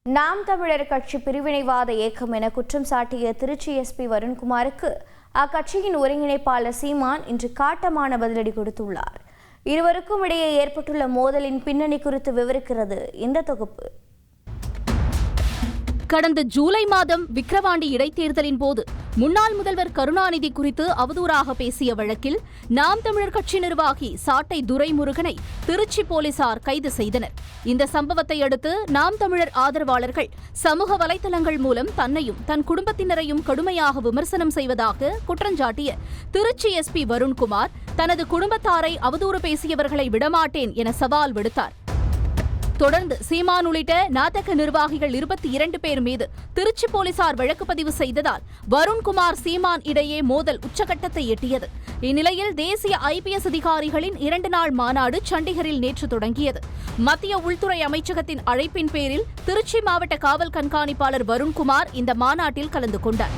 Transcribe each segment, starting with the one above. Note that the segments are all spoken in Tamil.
நாம் தமிழர் கட்சி பிரிவினைவாத இயக்கம் என குற்றம் சாட்டிய திருச்சி எஸ்பி வருண்குமாருக்கு அக்கட்சியின் ஒருங்கிணைப்பாளர் சீமான் இன்று காட்டமான பதிலடி கொடுத்துள்ளார். இருவருக்கும் இடையே ஏற்பட்டுள்ள மோதலின் பின்னணி குறித்து விவரிக்கிறது இந்த தொகுப்பு. கடந்த ஜூலை மாதம் விக்கிரவாண்டி இடைத்தேர்தலின் போது முன்னாள் முதல்வர் கருணாநிதி குறித்து அவதூறாக பேசிய வழக்கில் நாம் தமிழர் கட்சி நிர்வாகி சாட்டை துரைமுருகனை திருச்சி போலீசார் கைது செய்தனர். இந்த சம்பவத்தை அடுத்து நாம் தமிழர் ஆதரவாளர்கள் சமூக வலைதளங்கள் மூலம் தன்னையும் தன் குடும்பத்தினரையும் கடுமையாக விமர்சனம் செய்வதாக குற்றஞ்சாட்டிய திருச்சி எஸ்பி வருண்குமார் தனது குடும்பத்தாரை அவதூறு பேசியவர்களை விடமாட்டேன் என சவால் விடுத்தார். தொடர்ந்து சீமான் உள்ளிட்ட நாதக நிர்வாகிகள் 22 பேர் மீது திருச்சி போலீசார் வழக்கு பதிவு செய்ததால் வருண்குமார் சீமான் இடையே மோதல் உச்சகட்டத்தை எட்டியது. இந்நிலையில் தேசிய IPS அதிகாரிகளின் 2 நாள் மாநாடு சண்டிகரில் நேற்று தொடங்கியது. மத்திய உள்துறை அமைச்சகத்தின் அழைப்பின் பேரில் திருச்சி மாவட்ட காவல் கண்காணிப்பாளர் வருண்குமார் இந்த மாநாட்டில் கலந்து கொண்டார்.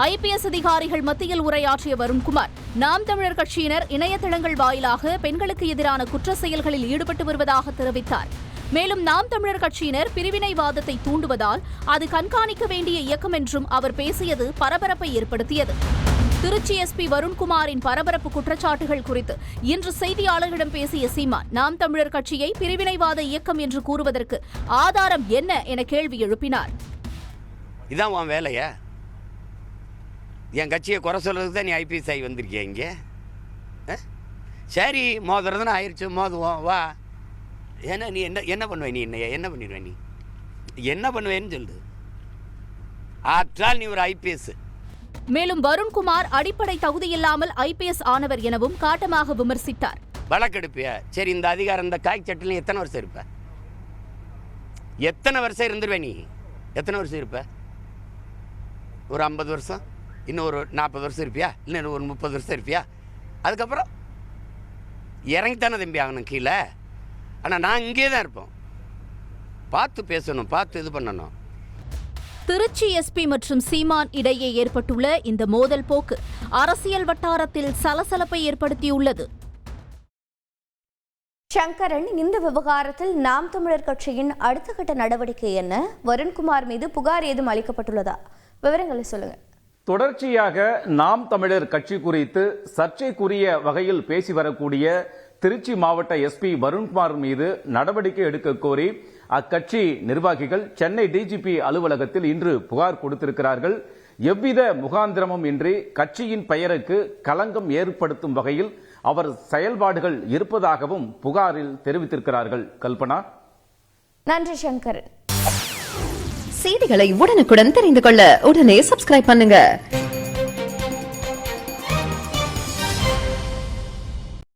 IPS அதிகாரிகள் மத்தியில் உரையாற்றிய வருண்குமார் நாம் தமிழர் கட்சியினர் இணையதளங்கள் வாயிலாக பெண்களுக்கு எதிரான குற்ற செயல்களில் ஈடுபட்டு வருவதாக தெரிவித்தார். மேலும் நாம் தமிழர் கட்சியினர் பிரிவினைவாதத்தை தூண்டுவதால் அது கண்காணிக்க வேண்டிய இயக்கம் என்றும் அவர் பேசியது பரபரப்பை ஏற்படுத்தியது. திருச்சி எஸ்பி வருண்குமாரின் பரபரப்பு குற்றச்சாட்டுகள் குறித்து இன்று செய்தியாளர்களிடம் பேசிய சீமான் நாம் தமிழர் கட்சியை பிரிவினைவாத இயக்கம் என்று கூறுவதற்கு ஆதாரம் என்ன என கேள்வி எழுப்பினார். இதான் உன் வேலையா? என் கட்சியை குறை சொல்கிறதுக்கு தான் நீ IPS ஆகி வந்திருக்கிய இங்கே? சரி, மோதுறதுன்னு ஆயிடுச்சு, மோதுவோம் வா. ஏன்னா நீ என்ன பண்ணுவே? நீ என்ன பண்ணிடுவே? நீ என்ன பண்ணுவேன்னு சொல்லு. ஆற்றால் நீ ஒரு IPS. மேலும் வருண்குமார் அடிப்படை தகுதியில்லாமல் IPS ஆனவர் எனவும் காட்டமாக விமர்சித்தார். வழக்கெடுப்பிய சரி, இந்த அதிகாரம் இந்த காய் சட்டில் எத்தனை வருஷம் இருப்ப? எத்தனை வருஷம் இருந்துருவே? நீ எத்தனை வருஷம் இருப்ப? ஒரு 50 வருஷம், இன்னும் ஒரு 40 வருஷம் இருப்பியா? இல்லை ஒரு 30 வருஷம் இருப்பியா? அதுக்கப்புறம் இறங்கித்தானே தம்பி ஆகணும் கீழே. ஆனால் நான் இங்கே தான் இருப்போம். பார்த்து பேசணும், பார்த்து இது பண்ணணும். திருச்சி எஸ்பி மற்றும் சீமான் இடையே ஏற்பட்டுள்ள இந்த மோதல் போக்கு அரசியல் வட்டாரத்தில் சலசலப்பை ஏற்படுத்தியுள்ளது. சங்கரன், இந்த விவகாரத்தில் நாம் தமிழர் கட்சியின் அடுத்த கட்ட நடவடிக்கை என்ன? வருண்குமார் மீது புகார் ஏதும் அளிக்கப்பட்டுள்ளதா? விவரங்களை சொல்லுங்க. தொடர்ச்சியாக நாம் தமிழர் கட்சி குறித்து சர்ச்சைக்குரிய வகையில் பேசி வரக்கூடிய திருச்சி மாவட்ட எஸ்பி வருண்குமார் மீது நடவடிக்கை எடுக்க கோரி அக்கட்சி நிர்வாகிகள் சென்னை DGP அலுவலகத்தில் இன்று புகார் கொடுத்திருக்கிறார்கள். எவ்வித முகாந்திரமும் இன்றி கட்சியின் பெயருக்கு களங்கம் ஏற்படுத்தும் வகையில் அவர் செயல்பாடுகள் இருப்பதாகவும் புகாரில் தெரிவித்திருக்கிறார்கள். கல்பனா. நன்றி சங்கரன். செய்திகளை உடனுக்குடன் தெரிந்து கொள்ள உடனே சப்ஸ்கிரைப் பண்ணுங்க.